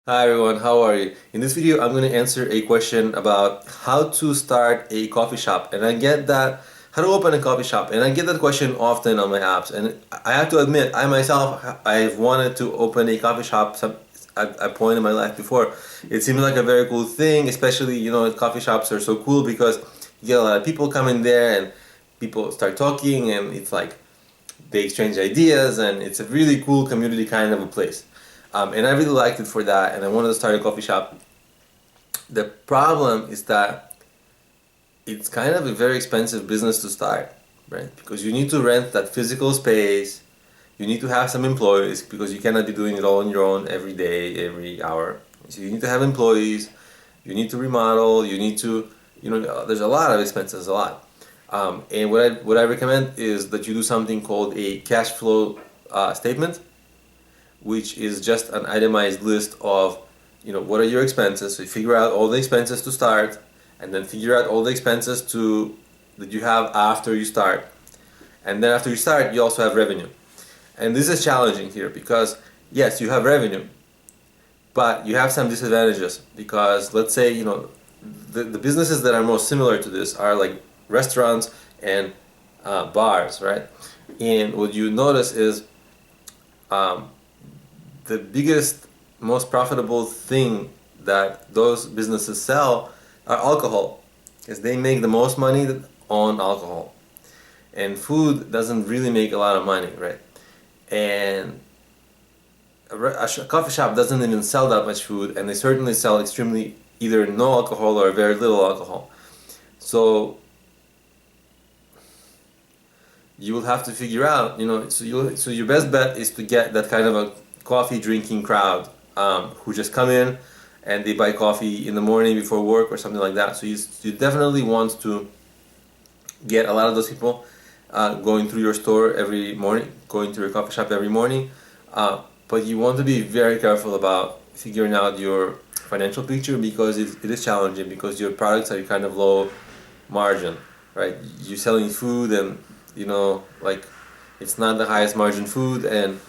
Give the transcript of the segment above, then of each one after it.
Hi everyone, how are you? In this video, I'm going to answer a question about how to start a coffee shop. And I get that, how to open a coffee shop. And I get that question often on my apps. And I have to admit, I myself, I've wanted to open a coffee shop at a point in my life before. It seems like a very cool thing, especially, coffee shops are so cool because you get a lot of people come in there and people start talking and it's like they exchange ideas and it's a really cool community kind of a place. And I really liked it for that, and I wanted to start a coffee shop. The problem is that it's kind of a very expensive business to start, right? Because you need to rent that physical space, you need to have some employees because you cannot be doing it all on your own every day, every hour. So you need to have employees, you need to remodel, you need to, there's a lot of expenses, a lot. And what I recommend is that you do something called a cash flow statement, which is just an itemized list of, what are your expenses. So you figure out all the expenses to start, and then figure out all the expenses that you have after you start. And then after you start, you also have revenue. And this is challenging here because, yes, you have revenue, but you have some disadvantages because let's say, the businesses that are most similar to this are like restaurants and bars, right? And what you notice is um, the biggest, most profitable thing that those businesses sell are alcohol, because they make the most money on alcohol. And food doesn't really make a lot of money, right? And a coffee shop doesn't even sell that much food, and they certainly sell extremely either no alcohol or very little alcohol. So you will have to figure out, so your best bet is to get that kind of a coffee drinking crowd, who just come in and they buy coffee in the morning before work or something like that. So you definitely want to get a lot of those people going through your store every morning, going to your coffee shop every morning. But you want to be very careful about figuring out your financial picture because it is challenging because your products are kind of low margin, right? You're selling food and like it's not the highest margin food, and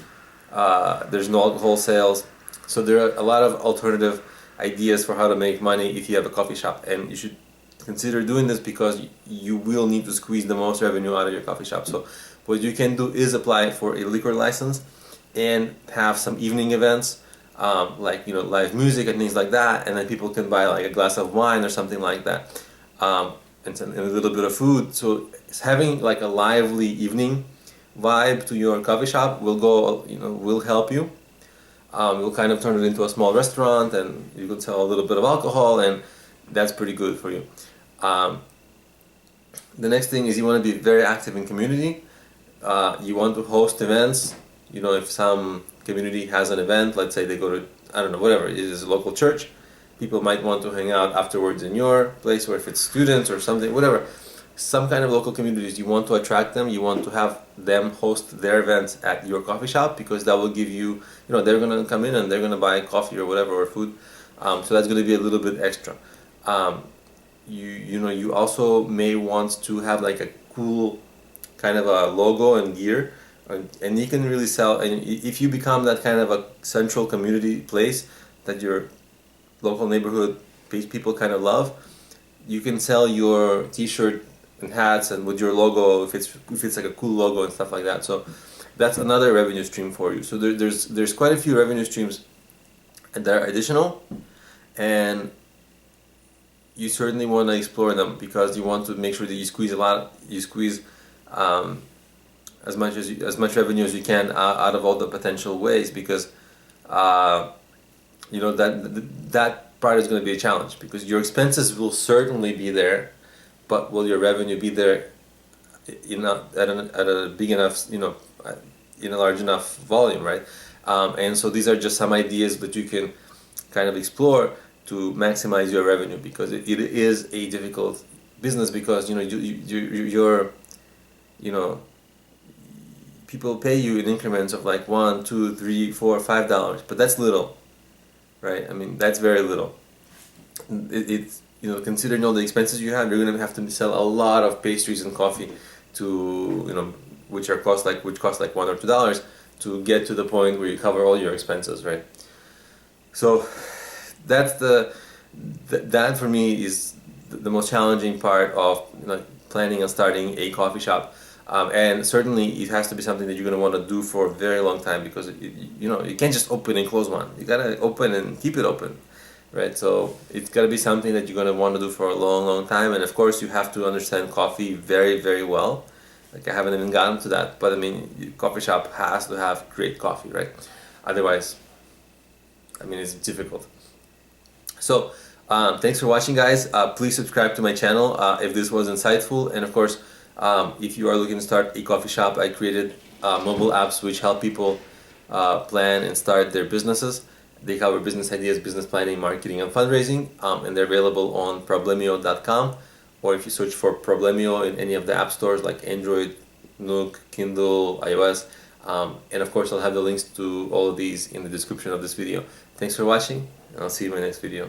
there's no alcohol sales. So there are a lot of alternative ideas for how to make money if you have a coffee shop, and you should consider doing this because you will need to squeeze the most revenue out of your coffee shop. So what you can do is apply for a liquor license and have some evening events, like live music and things like that, and then people can buy like a glass of wine or something like that, and a little bit of food. So having like a lively evening vibe to your coffee shop will help you. You'll kind of turn it into a small restaurant, and you can sell a little bit of alcohol, and that's pretty good for you. Um, the next thing is you want to be very active in community. You want to host events. If some community has an event, let's say they go to, I don't know, whatever, it is a local church, people might want to hang out afterwards in your place, or if it's students or something, whatever. Some kind of local communities, you want to attract them, you want to have them host their events at your coffee shop because that will give you, they're going to come in and they're going to buy coffee or whatever or food. So that's going to be a little bit extra. You also may want to have like a cool kind of a logo and gear, and you can really sell. And if you become that kind of a central community place that your local neighborhood people kind of love, you can sell your T-shirt and hats and with your logo if it's like a cool logo and stuff like that. So that's another revenue stream for you. So there's quite a few revenue streams that are additional, and you certainly want to explore them because you want to make sure that you squeeze um, as much revenue as you can out of all the potential ways, because that part is going to be a challenge because your expenses will certainly be there, but will your revenue be there at a big enough, in a large enough volume, right? And so these are just some ideas that you can kind of explore to maximize your revenue, because it is a difficult business because you're you know people pay you in increments of like $1, $2, $3, $4, $5, but that's little, right? I mean, that's very little. It's considering all the expenses you have, you're gonna have to sell a lot of pastries and coffee to which cost like $1 or $2 to get to the point where you cover all your expenses, right? So that's that for me is the most challenging part of, you know, planning on starting a coffee shop. And certainly it has to be something that you're going to want to do for a very long time, because you know, you can't just open and close one. You gotta open and keep it open, right? So it's got to be something that you're going to want to do for a long time. And of course you have to understand coffee very well. Like, I haven't even gotten to that, but I mean, your coffee shop has to have great coffee, right? Otherwise, I mean, it's difficult. So thanks for watching, guys. Please subscribe to my channel if this was insightful. And of course, if you are looking to start a coffee shop, I created mobile apps which help people plan and start their businesses. They cover business ideas, business planning, marketing, and fundraising, and they're available on Problemio.com, or if you search for Problemio in any of the app stores like Android, Nook, Kindle, iOS. And of course, I'll have the links to all of these in the description of this video. Thanks for watching, and I'll see you in my next video.